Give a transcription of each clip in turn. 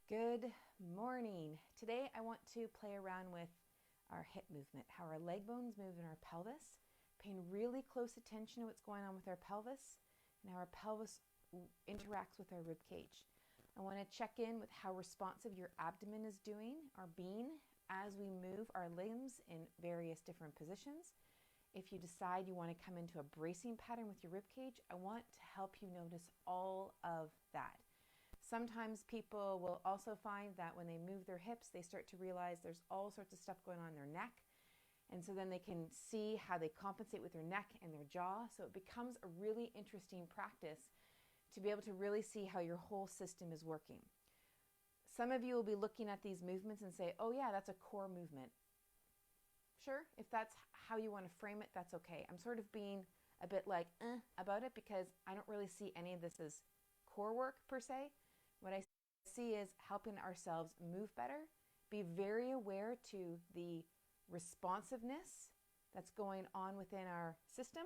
Good morning. Today I want to play around with our hip movement, how our leg bones move in our pelvis, paying really close attention to what's going on with our pelvis and how our pelvis interacts with our rib cage. I want to check in with how responsive your abdomen is doing or being as we move our limbs in various different positions. If you decide you want to come into a bracing pattern with your rib cage, I want to help you notice all of that. Sometimes people will also find that when they move their hips, they start to realize there's all sorts of stuff going on in their neck. And so then they can see how they compensate with their neck and their jaw. So it becomes a really interesting practice to be able to really see how your whole system is working. Some of you will be looking at these movements and say, oh yeah, that's a core movement. Sure, if that's how you want to frame it, that's okay. I'm sort of being a bit like about it because I don't really see any of this as core work per se. What I see is helping ourselves move better, be very aware to the responsiveness that's going on within our system,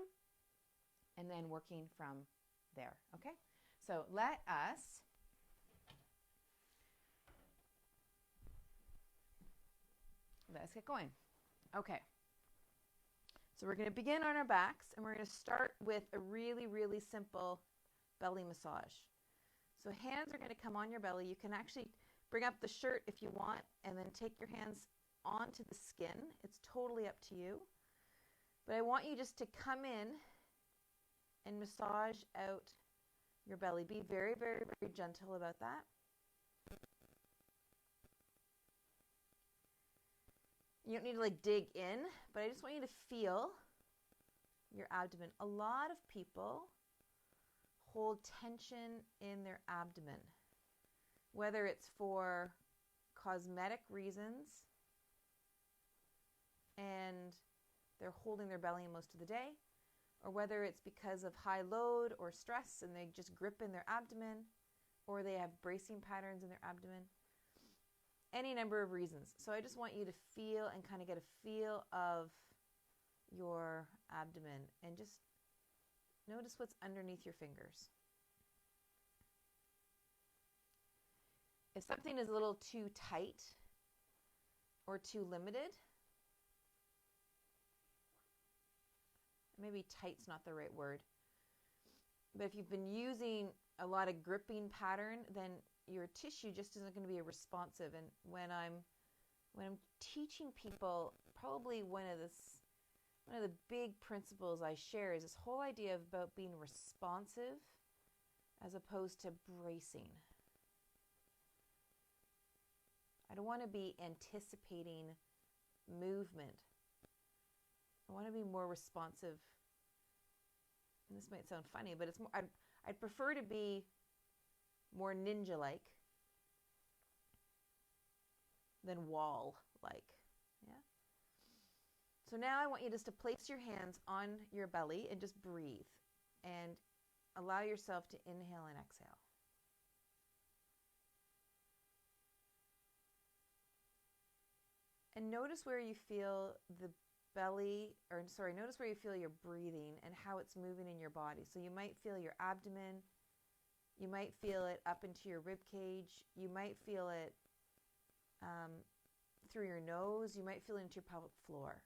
and then working from there, okay? So let's get going. Okay, so we're going to begin on our backs, and we're going to start with a really, really simple belly massage. So hands are going to come on your belly. You can actually bring up the shirt if you want, and then take your hands onto the skin. It's totally up to you. But I want you just to come in and massage out your belly. Be very, very, very gentle about that. You don't need to dig in, but I just want you to feel your abdomen. A lot of people hold tension in their abdomen, whether it's for cosmetic reasons and they're holding their belly in most of the day, or whether it's because of high load or stress and they just grip in their abdomen, or they have bracing patterns in their abdomen. Any number of reasons. So I just want you to feel and kind of get a feel of your abdomen and just notice what's underneath your fingers. If something is a little too tight or too limited, maybe tight's not the right word, but if you've been using a lot of gripping pattern, then your tissue just isn't going to be responsive. And when I'm teaching people, probably one of the big principles I share is this whole idea about being responsive as opposed to bracing. I don't want to be anticipating movement. I want to be more responsive. And this might sound funny, but it's more. I'd prefer to be more ninja-like than wall-like. Yeah. So now I want you just to place your hands on your belly and just breathe and allow yourself to inhale and exhale. And notice where you feel the belly, notice where you feel your breathing and how it's moving in your body. So you might feel your abdomen, you might feel it up into your rib cage, you might feel it through your nose, you might feel it into your pelvic floor.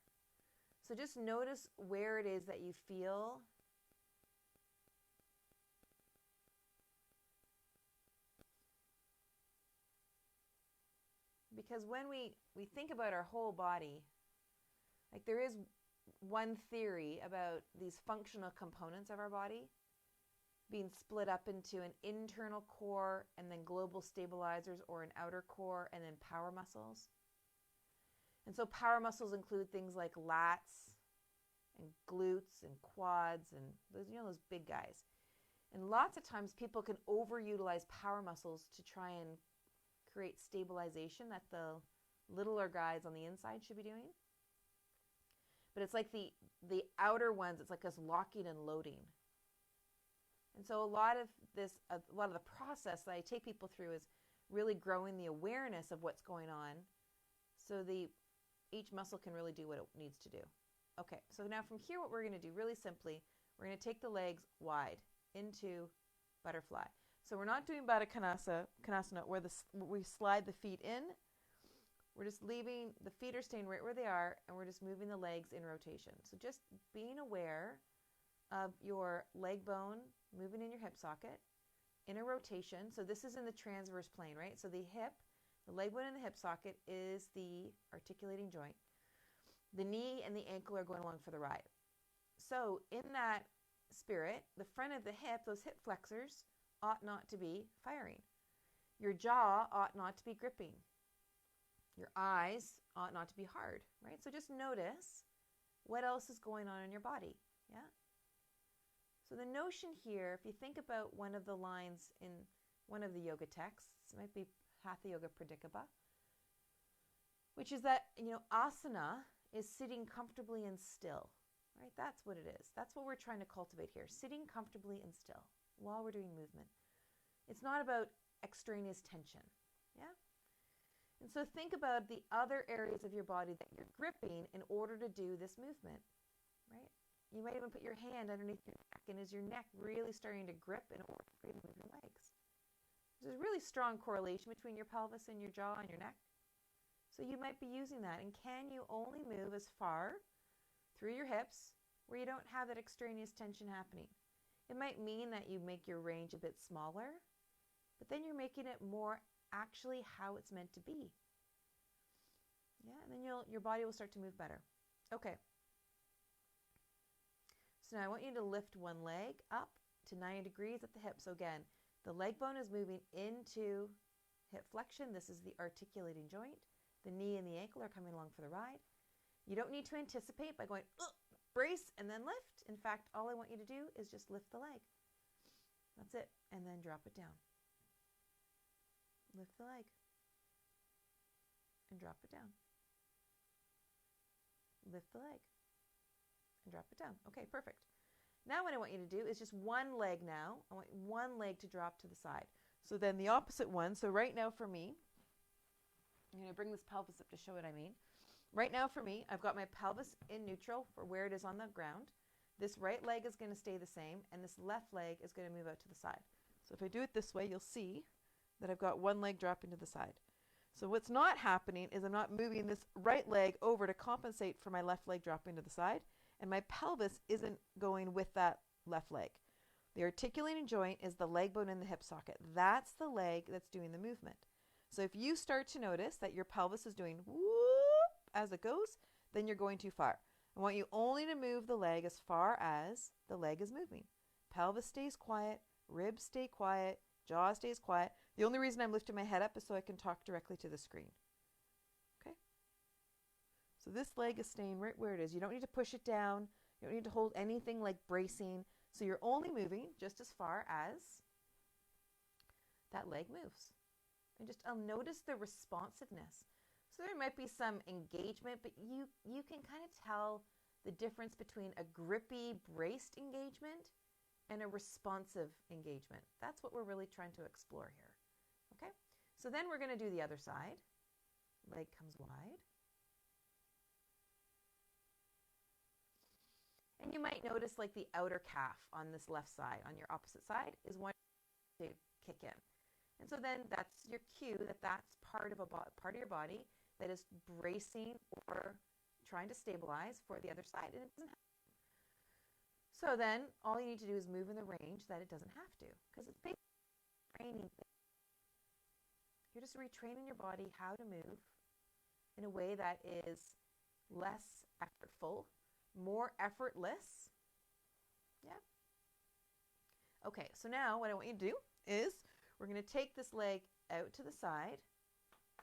So just notice where it is that you feel. Because when we think about our whole body, there is one theory about these functional components of our body being split up into an internal core and then global stabilizers, or an outer core and then power muscles. And so power muscles include things like lats and glutes and quads and those big guys. And lots of times people can overutilize power muscles to try and create stabilization that the littler guys on the inside should be doing. But it's like the outer ones, it's like us locking and loading. And so a lot of the process that I take people through is really growing the awareness of what's going on so each muscle can really do what it needs to do. Okay, so now from here what we're going to do really simply, we're going to take the legs wide into butterfly. So we're not doing Baddha Konasana where we slide the feet in. We're just leaving, the feet are staying right where they are, and we're just moving the legs in rotation. So just being aware of your leg bone moving in your hip socket in a rotation. So this is in the transverse plane, right? So the leg bone in the hip socket is the articulating joint. The knee and the ankle are going along for the ride. So in that spirit, the front of the hip, those hip flexors, ought not to be firing. Your jaw ought not to be gripping. Your eyes ought not to be hard, right? So just notice what else is going on in your body, yeah? So the notion here, if you think about one of the lines in one of the yoga texts, it might be Hatha Yoga Pradikapa, which is that, asana is sitting comfortably and still, right? That's what it is. That's what we're trying to cultivate here, sitting comfortably and still while we're doing movement. It's not about extraneous tension, yeah? And so think about the other areas of your body that you're gripping in order to do this movement, right? You might even put your hand underneath your neck, and is your neck really starting to grip in order for you to move your legs? There's a really strong correlation between your pelvis and your jaw and your neck. So you might be using that. And can you only move as far through your hips where you don't have that extraneous tension happening? It might mean that you make your range a bit smaller, but then you're making it more actually how it's meant to be. Yeah, and then your body will start to move better. Okay. So now I want you to lift one leg up to 90 degrees at the hip. So again, the leg bone is moving into hip flexion. This is the articulating joint. The knee and the ankle are coming along for the ride. You don't need to anticipate by going, brace, and then lift. In fact, all I want you to do is just lift the leg. That's it. And then drop it down. Lift the leg. And drop it down. Lift the leg. And drop it down. Okay, perfect. Now what I want you to do is just one leg now. I want one leg to drop to the side. So then the opposite one. So right now for me, I'm going to bring this pelvis up to show what I mean. Right now for me, I've got my pelvis in neutral for where it is on the ground. This right leg is going to stay the same, and this left leg is going to move out to the side. So if I do it this way, you'll see that I've got one leg dropping to the side. So what's not happening is I'm not moving this right leg over to compensate for my left leg dropping to the side, and my pelvis isn't going with that left leg. The articulating joint is the leg bone in the hip socket. That's the leg that's doing the movement. So if you start to notice that your pelvis is doing whoop as it goes, then you're going too far. I want you only to move the leg as far as the leg is moving. Pelvis stays quiet, ribs stay quiet, jaw stays quiet. The only reason I'm lifting my head up is so I can talk directly to the screen. Okay? So this leg is staying right where it is. You don't need to push it down. You don't need to hold anything like bracing. So you're only moving just as far as that leg moves. And just notice the responsiveness. So there might be some engagement, but you can kind of tell the difference between a grippy, braced engagement and a responsive engagement. That's what we're really trying to explore here. Okay? So then we're going to do the other side. Leg comes wide. And you might notice like the outer calf on this left side, on your opposite side, is one to kick in. And so then that's your cue that that's part of your body that is bracing or trying to stabilize for the other side, and it doesn't have to. So then all you need to do is move in the range that it doesn't have to, because it's basically training. You're just retraining your body how to move in a way that is less effortful, more effortless. Yeah. Okay, so now what I want you to do is we're going to take this leg out to the side.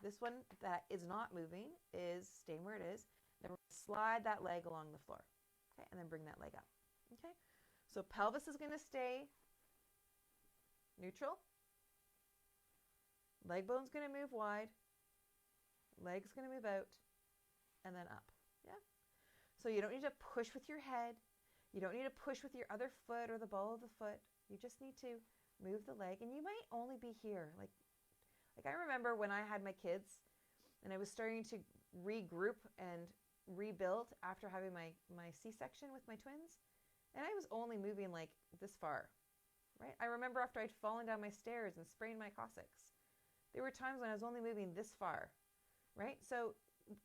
This one that is not moving is staying where it is. Then we're going to slide that leg along the floor. Okay, and then bring that leg up. Okay, so pelvis is going to stay neutral. Leg bone's going to move wide. Leg's going to move out and then up. Yeah. So you don't need to push with your head. You don't need to push with your other foot or the ball of the foot. You just need to move the leg, and you might only be here. Like I remember when I had my kids and I was starting to regroup and rebuild after having my C-section with my twins, and I was only moving like this far, right? I remember after I'd fallen down my stairs and sprained my coccyx, there were times when I was only moving this far, right? So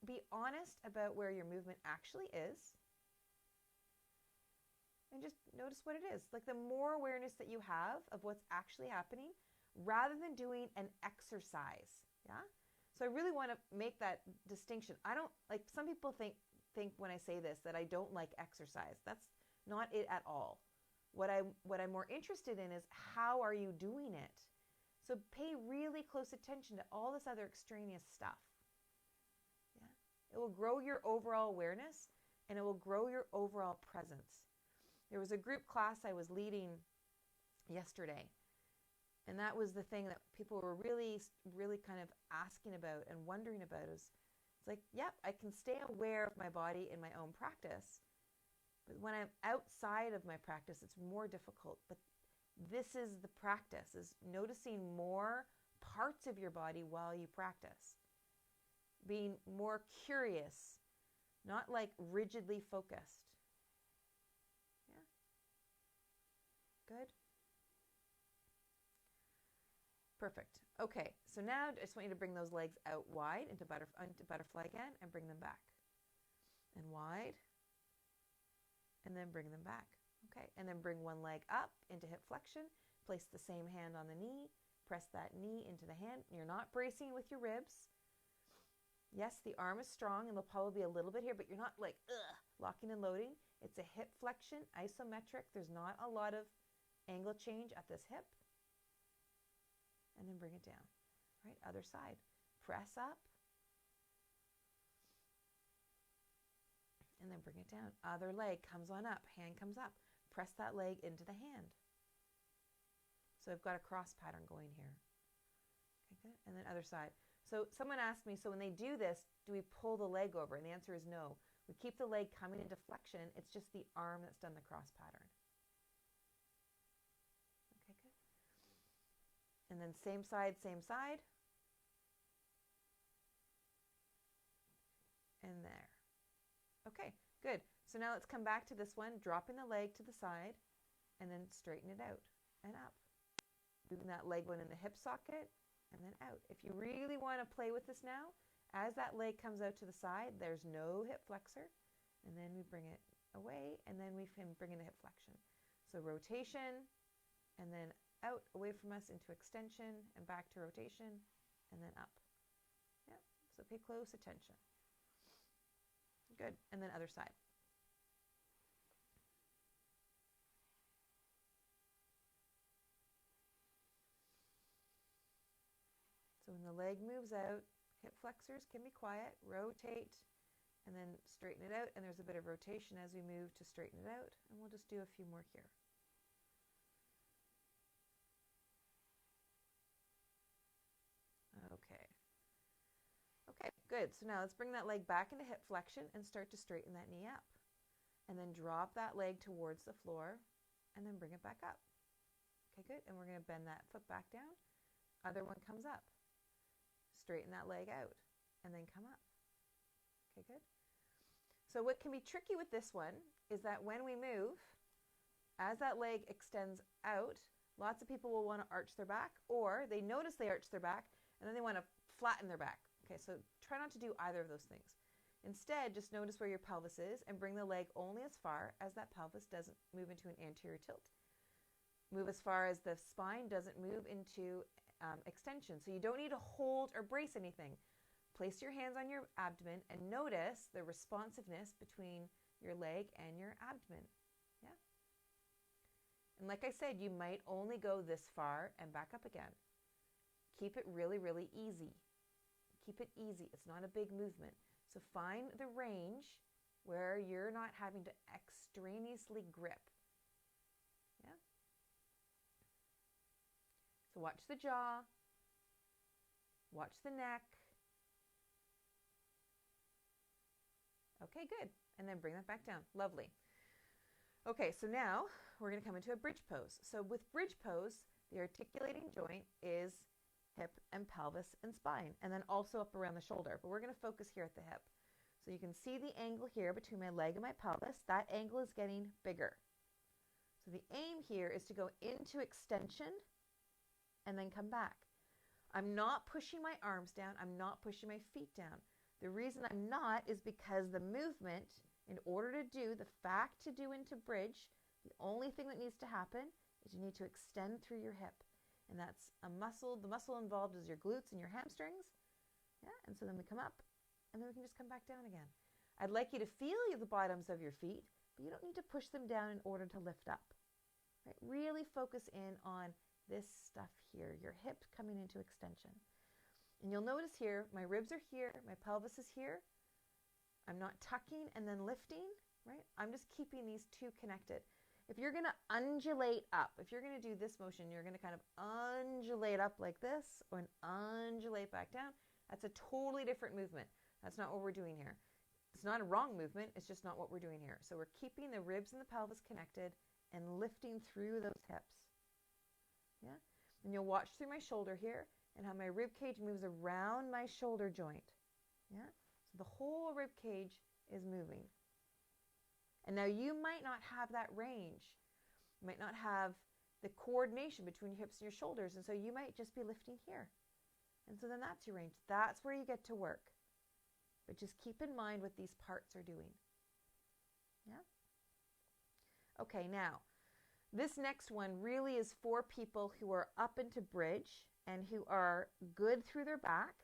be honest about where your movement actually is and just notice what it is. Like the more awareness that you have of what's actually happening rather than doing an exercise, yeah? So I really want to make that distinction. I don't, like some people think when I say this that I don't like exercise. That's not it at all. What I'm more interested in is how are you doing it? So pay really close attention to all this other extraneous stuff. Yeah? It will grow your overall awareness and it will grow your overall presence. There was a group class I was leading yesterday, and that was the thing that people were really, really kind of asking about and wondering about. It's like, yep, I can stay aware of my body in my own practice, but when I'm outside of my practice, it's more difficult. But this is the practice, is noticing more parts of your body while you practice. Being more curious, not like rigidly focused. Yeah? Good? Perfect. Okay, so now I just want you to bring those legs out wide into butterfly again and bring them back. And wide. And then bring them back. Okay, and then bring one leg up into hip flexion. Place the same hand on the knee. Press that knee into the hand. You're not bracing with your ribs. Yes, the arm is strong and there'll probably be a little bit here, but you're not like locking and loading. It's a hip flexion, isometric. There's not a lot of angle change at this hip. And then bring it down. Right, other side. Press up. And then bring it down. Other leg comes on up. Hand comes up. Press that leg into the hand. So I've got a cross pattern going here. Okay, good. And then other side. So someone asked me, so when they do this, do we pull the leg over? And the answer is no. We keep the leg coming into flexion. It's just the arm that's done the cross pattern. Okay, good. And then same side, same side. And there. Okay, good. So now let's come back to this one, dropping the leg to the side, and then straighten it out and up. Moving that leg one in the hip socket, and then out. If you really want to play with this now, as that leg comes out to the side, there's no hip flexor, and then we bring it away, and then we can bring in the hip flexion. So rotation, and then out, away from us into extension, and back to rotation, and then up. Yeah, so pay close attention. Good, and then other side. So when the leg moves out, hip flexors can be quiet, rotate, and then straighten it out. And there's a bit of rotation as we move to straighten it out. And we'll just do a few more here. Okay. Okay, good. So now let's bring that leg back into hip flexion and start to straighten that knee up. And then drop that leg towards the floor and then bring it back up. Okay, good. And we're going to bend that foot back down. Other one comes up. Straighten that leg out and then come up. Okay, good. So what can be tricky with this one is that when we move, as that leg extends out, lots of people will want to arch their back, or they notice they arch their back and then they want to flatten their back. Okay, so try not to do either of those things. Instead, just notice where your pelvis is and bring the leg only as far as that pelvis doesn't move into an anterior tilt. Move as far as the spine doesn't move into extension. So you don't need to hold or brace anything. Place your hands on your abdomen and notice the responsiveness between your leg and your abdomen. Yeah. And like I said, you might only go this far and back up again. Keep it really, really easy. Keep it easy. It's not a big movement. So find the range where you're not having to extraneously grip. Yeah. So watch the jaw. Watch the neck. Okay, good. And then bring that back down. Lovely. Okay, so now we're going to come into a bridge pose. So with bridge pose, the articulating joint is hip and pelvis and spine, and then also up around the shoulder. But we're going to focus here at the hip. So you can see the angle here between my leg and my pelvis. That angle is getting bigger. So the aim here is to go into extension and then come back. I'm not pushing my arms down. I'm not pushing my feet down. The reason I'm not is because the movement, in order to do the fact to do into bridge, the only thing that needs to happen is you need to extend through your hip. And that's a muscle. The muscle involved is your glutes and your hamstrings. Yeah, and so then we come up, and then we can just come back down again. I'd like you to feel the bottoms of your feet, but you don't need to push them down in order to lift up. Right? Really focus in on this stuff here, your hip coming into extension. And you'll notice here, my ribs are here, my pelvis is here. I'm not tucking and then lifting, right? I'm just keeping these two connected. If you're going to undulate up, if you're going to do this motion, you're going to kind of undulate up like this or an undulate back down. That's a totally different movement. That's not what we're doing here. It's not a wrong movement. It's just not what we're doing here. So we're keeping the ribs and the pelvis connected and lifting through those hips. Yeah. And you'll watch through my shoulder here and how my rib cage moves around my shoulder joint. Yeah. So the whole rib cage is moving. And now you might not have that range. You might not have the coordination between your hips and your shoulders. And so you might just be lifting here. And so then that's your range. That's where you get to work. But just keep in mind what these parts are doing. Yeah? Okay, now, this next one really is for people who are up into bridge and who are good through their back.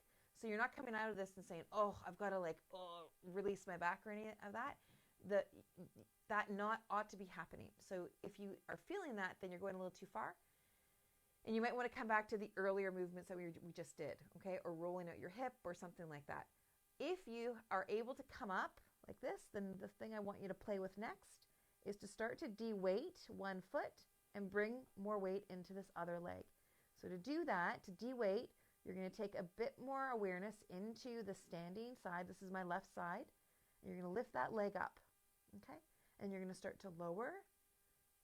So you're not coming out of this and saying, oh, I've got to release my back or any of that. That not ought to be happening. So if you are feeling that, then you're going a little too far. And you might want to come back to the earlier movements that we just did, okay? Or rolling out your hip or something like that. If you are able to come up like this, then the thing I want you to play with next is to start to de-weight one foot and bring more weight into this other leg. So to do that, to de-weight, you're going to take a bit more awareness into the standing side. This is my left side. You're going to lift that leg up, okay? And you're going to start to lower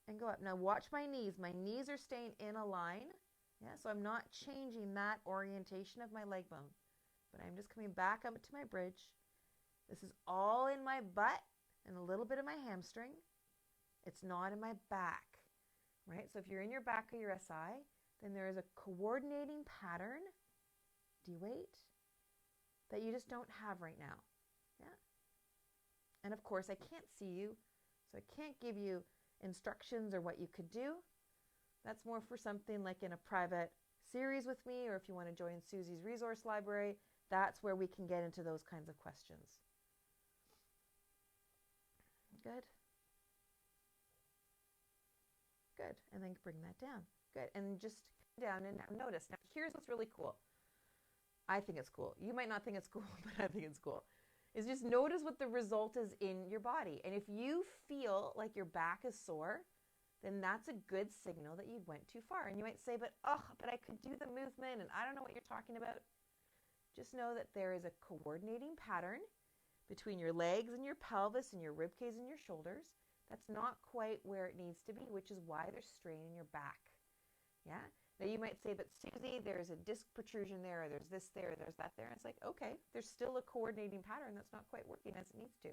and go up. Now watch my knees. My knees are staying in a line. Yeah, so I'm not changing that orientation of my leg bone, but I'm just coming back up to my bridge. This is all in my butt and a little bit of my hamstring. It's not in my back, right? So if you're in your back or your SI, then there is a coordinating pattern, de-weight, that you just don't have right now. Yeah. And of course, I can't see you, so I can't give you instructions or what you could do. That's more for something like in a private series with me, or if you want to join Susie's resource library, that's where we can get into those kinds of questions. Good. Good. And then bring that down. Good. And just down and now notice. Now here's what's really cool. I think it's cool. You might not think it's cool, but I think it's cool. Is just notice what the result is in your body. And if you feel like your back is sore, then that's a good signal that you went too far. And you might say, but I could do the movement and I don't know what you're talking about. Just know that there is a coordinating pattern between your legs and your pelvis and your rib cage and your shoulders. That's not quite where it needs to be, which is why there's strain in your back. Yeah? Now you might say, but Susie, there's a disc protrusion there, or there's this there, there's that there. And it's like, okay, there's still a coordinating pattern that's not quite working as it needs to.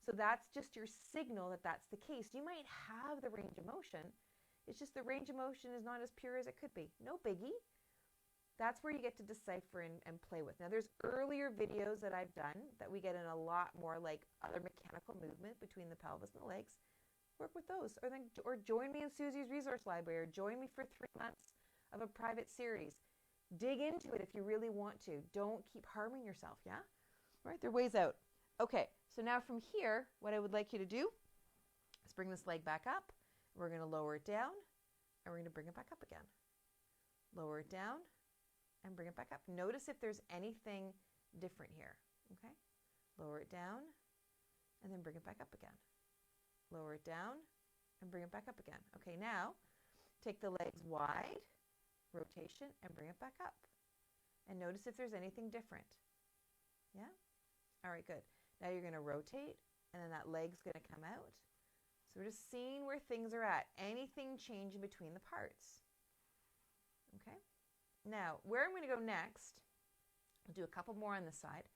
So that's just your signal that that's the case. You might have the range of motion. It's just the range of motion is not as pure as it could be. No biggie. That's where you get to decipher and play with. Now there's earlier videos that I've done that we get in a lot more like other mechanical movement between the pelvis and the legs. Work with those, or join me in Susie's resource library, or join me for 3 months of a private series. Dig into it if you really want to. Don't keep harming yourself, yeah? All right, there are ways out. Okay, so now from here, what I would like you to do is bring this leg back up. We're going to lower it down, and we're going to bring it back up again. Lower it down, and bring it back up. Notice if there's anything different here, okay? Lower it down, and then bring it back up again. Lower it down, and bring it back up again. Okay, now, take the legs wide, rotation, and bring it back up. And notice if there's anything different. Yeah? All right, good. Now you're going to rotate, and then that leg's going to come out. So we're just seeing where things are at. Anything changing between the parts. Okay? Now, where I'm going to go next, I'll do a couple more on this side,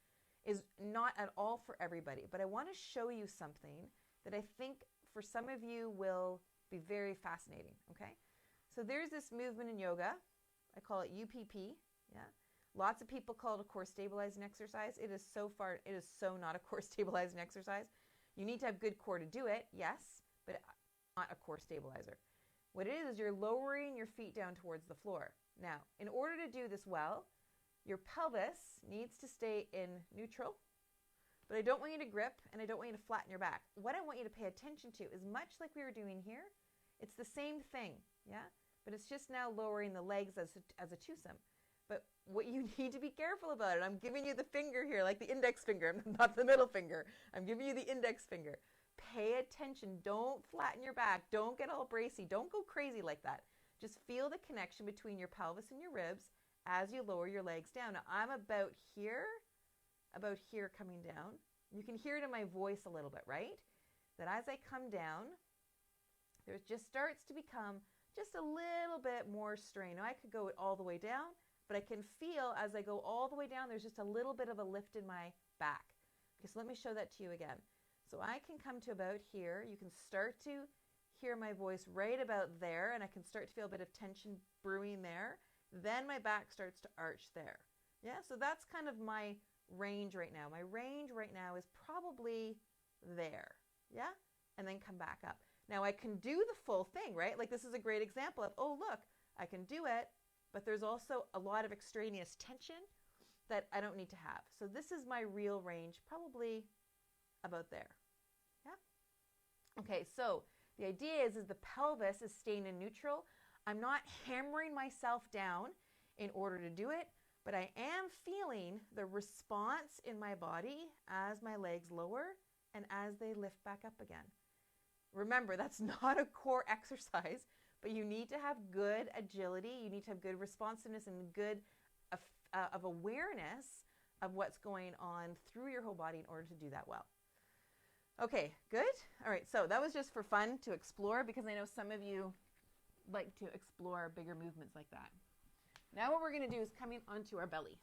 is not at all for everybody, but I want to show you something that I think for some of you will Be very fascinating, okay? So there's this movement in yoga. I call it UPP, yeah? Lots of people call it a core stabilizing exercise. It is so not a core stabilizing exercise. You need to have good core to do it, yes, but not a core stabilizer. What it is you're lowering your feet down towards the floor. Now, in order to do this well, your pelvis needs to stay in neutral, but I don't want you to grip and I don't want you to flatten your back. What I want you to pay attention to is much like we were doing here. It's the same thing, yeah? But it's just now lowering the legs as a twosome. But what you need to be careful about it, I'm giving you the finger here, like the index finger, not the middle finger. I'm giving you the index finger. Pay attention. Don't flatten your back. Don't get all bracy. Don't go crazy like that. Just feel the connection between your pelvis and your ribs as you lower your legs down. Now, I'm about here coming down. You can hear it in my voice a little bit, right? That as I come down, there just starts to become just a little bit more strain. Now, I could go all the way down, but I can feel as I go all the way down, there's just a little bit of a lift in my back. Okay, so let me show that to you again. So I can come to about here. You can start to hear my voice right about there, and I can start to feel a bit of tension brewing there. Then my back starts to arch there. Yeah, so that's kind of my range right now. My range right now is probably there. Yeah, and then come back up. Now I can do the full thing, right? Like this is a great example of, oh, look, I can do it, but there's also a lot of extraneous tension that I don't need to have. So this is my real range, probably about there. Yeah? Okay, so the idea is the pelvis is staying in neutral. I'm not hammering myself down in order to do it, but I am feeling the response in my body as my legs lower and as they lift back up again. Remember, that's not a core exercise, but you need to have good agility. You need to have good responsiveness and good of awareness of what's going on through your whole body in order to do that well. Okay, good. All right, so that was just for fun to explore because I know some of you like to explore bigger movements like that. Now what we're going to do is coming onto our belly.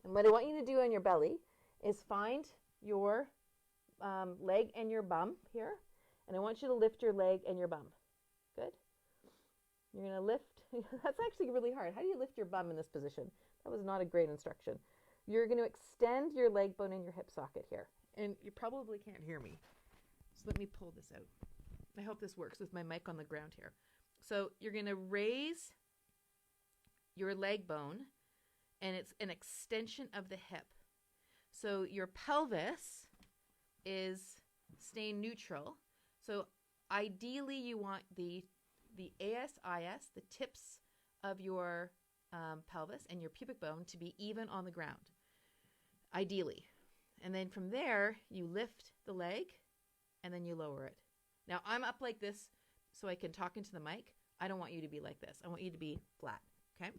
And what I want you to do on your belly is find your leg and your bum here. And I want you to lift your leg and your bum. Good. You're going to lift. That's actually really hard. How do you lift your bum in this position? That was not a great instruction. You're going to extend your leg bone in your hip socket here. And you probably can't hear me. So let me pull this out. I hope this works with my mic on the ground here. So you're going to raise your leg bone, and it's an extension of the hip. So your pelvis is staying neutral. So ideally you want the ASIS, the tips of your pelvis and your pubic bone to be even on the ground, ideally. And then from there, you lift the leg and then you lower it. Now I'm up like this so I can talk into the mic. I don't want you to be like this. I want you to be flat, okay?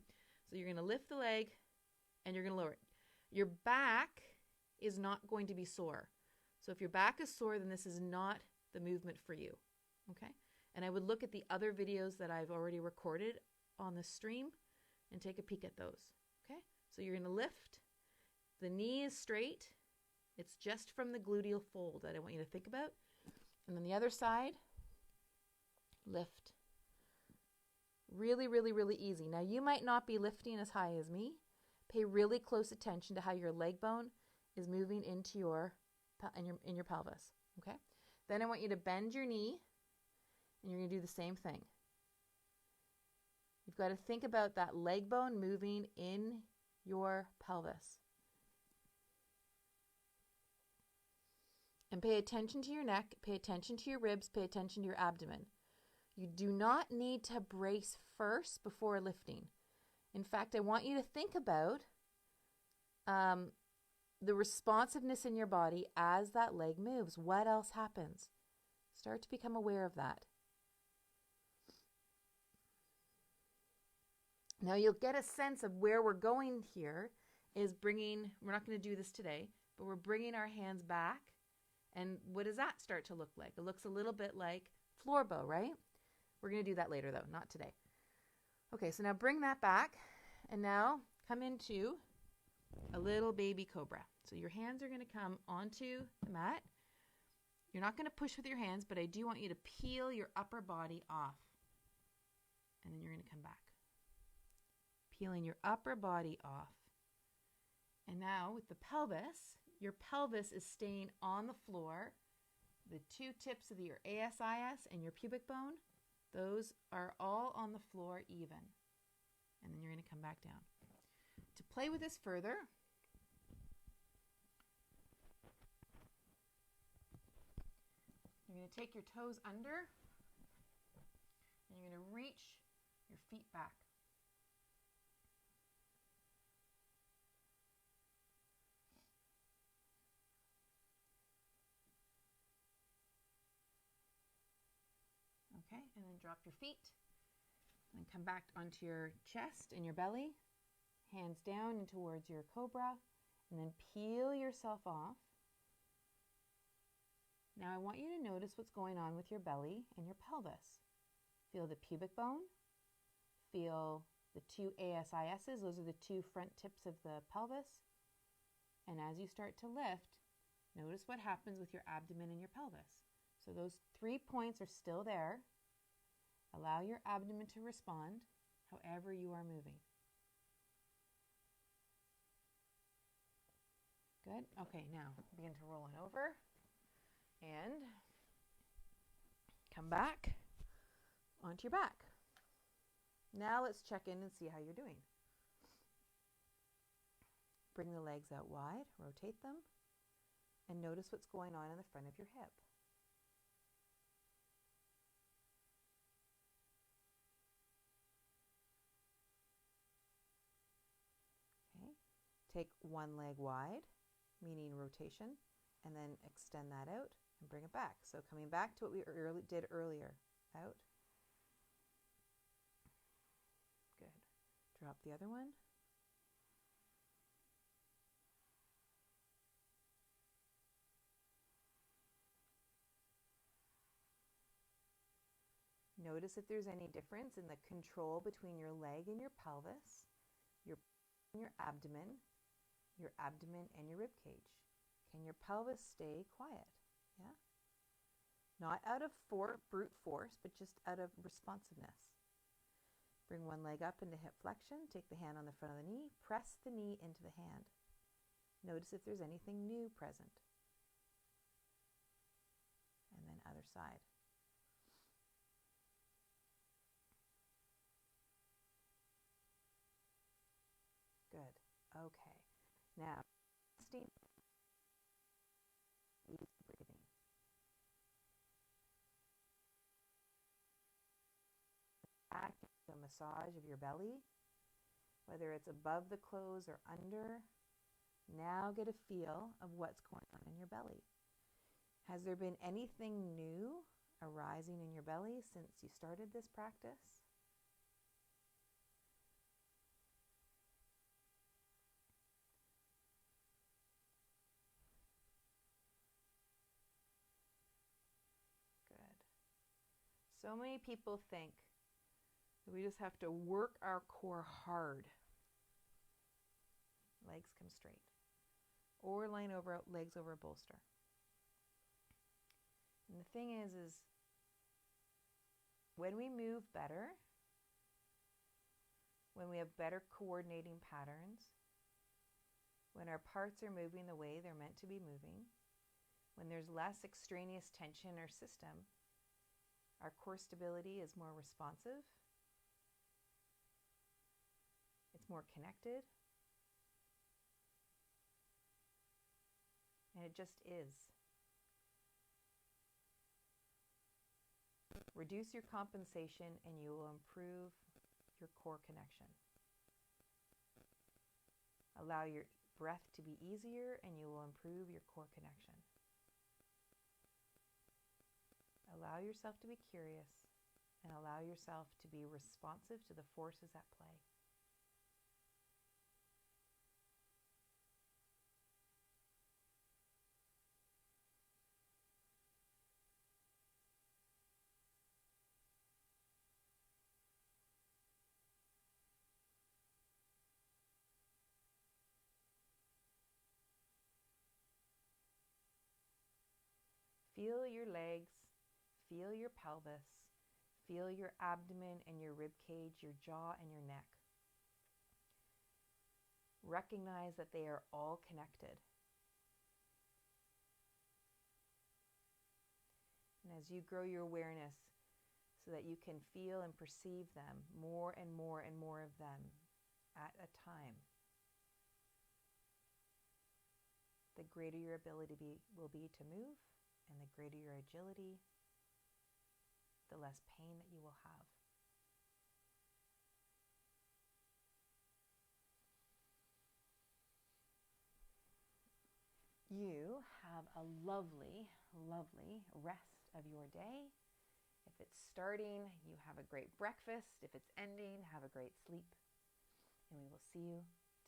So you're going to lift the leg and you're going to lower it. Your back is not going to be sore. So if your back is sore, then this is not the movement for you, okay? And I would look at the other videos that I've already recorded on the stream and take a peek at those, okay? So you're going to lift. The knee is straight. It's just from the gluteal fold that I want you to think about. And then the other side, lift. Really, really, really easy. Now you might not be lifting as high as me. Pay really close attention to how your leg bone is moving into your pelvis, okay? Then I want you to bend your knee, and you're going to do the same thing. You've got to think about that leg bone moving in your pelvis. And pay attention to your neck, pay attention to your ribs, pay attention to your abdomen. You do not need to brace first before lifting. In fact, I want you to think about the responsiveness in your body as that leg moves. What else happens? Start to become aware of that. Now you'll get a sense of where we're going here is bringing, we're not going to do this today, but we're bringing our hands back. And what does that start to look like? It looks a little bit like floor bow, right? We're going to do that later though, not today. Okay, so now bring that back and now come into a little baby cobra. So your hands are going to come onto the mat. You're not going to push with your hands, but I do want you to peel your upper body off. And then you're going to come back. Peeling your upper body off. And now with the pelvis, your pelvis is staying on the floor. The two tips of your ASIS and your pubic bone, those are all on the floor even. And then you're going to come back down. To play with this further, you're going to take your toes under and you're going to reach your feet back. Okay, and then drop your feet and come back onto your chest and your belly, hands down and towards your cobra, and then peel yourself off. Now I want you to notice what's going on with your belly and your pelvis. Feel the pubic bone, feel the two ASISs, those are the two front tips of the pelvis. And as you start to lift, notice what happens with your abdomen and your pelvis. So those 3 points are still there. Allow your abdomen to respond however you are moving. Good. Okay, now begin to roll on over and come back onto your back. Now let's check in and see how you're doing. Bring the legs out wide, rotate them, and notice what's going on in the front of your hip. Okay. Take one leg wide, meaning rotation, and then extend that out and bring it back. So coming back to what we did earlier. Out. Good. Drop the other one. Notice if there's any difference in the control between your leg and your pelvis, your abdomen and your rib cage. Can your pelvis stay quiet? Yeah? Not out of brute force, but just out of responsiveness. Bring one leg up into hip flexion, take the hand on the front of the knee, press the knee into the hand. Notice if there's anything new present. And then other side. Good. Okay. Now, easy breathing. Back to a massage of your belly, whether it's above the clothes or under. Now get a feel of what's going on in your belly. Has there been anything new arising in your belly since you started this practice? So many people think that we just have to work our core hard. Legs come straight. Or legs over a bolster. And the thing is when we move better, when we have better coordinating patterns, when our parts are moving the way they're meant to be moving, when there's less extraneous tension in our system, our core stability is more responsive. It's more connected. And it just is. Reduce your compensation and you will improve your core connection. Allow your breath to be easier and you will improve your core connection. Allow yourself to be curious and allow yourself to be responsive to the forces at play. Feel your legs, feel your pelvis, feel your abdomen and your rib cage, your jaw and your neck. Recognize that they are all connected. And as you grow your awareness so that you can feel and perceive them, more and more and more of them at a time, the greater your ability will be to move, and the greater your agility, the less pain that you will have. You have a lovely, lovely rest of your day. If it's starting, you have a great breakfast. If it's ending, have a great sleep. And we will see you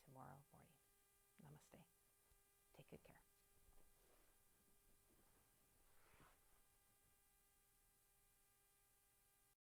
tomorrow morning. Namaste. Take good care.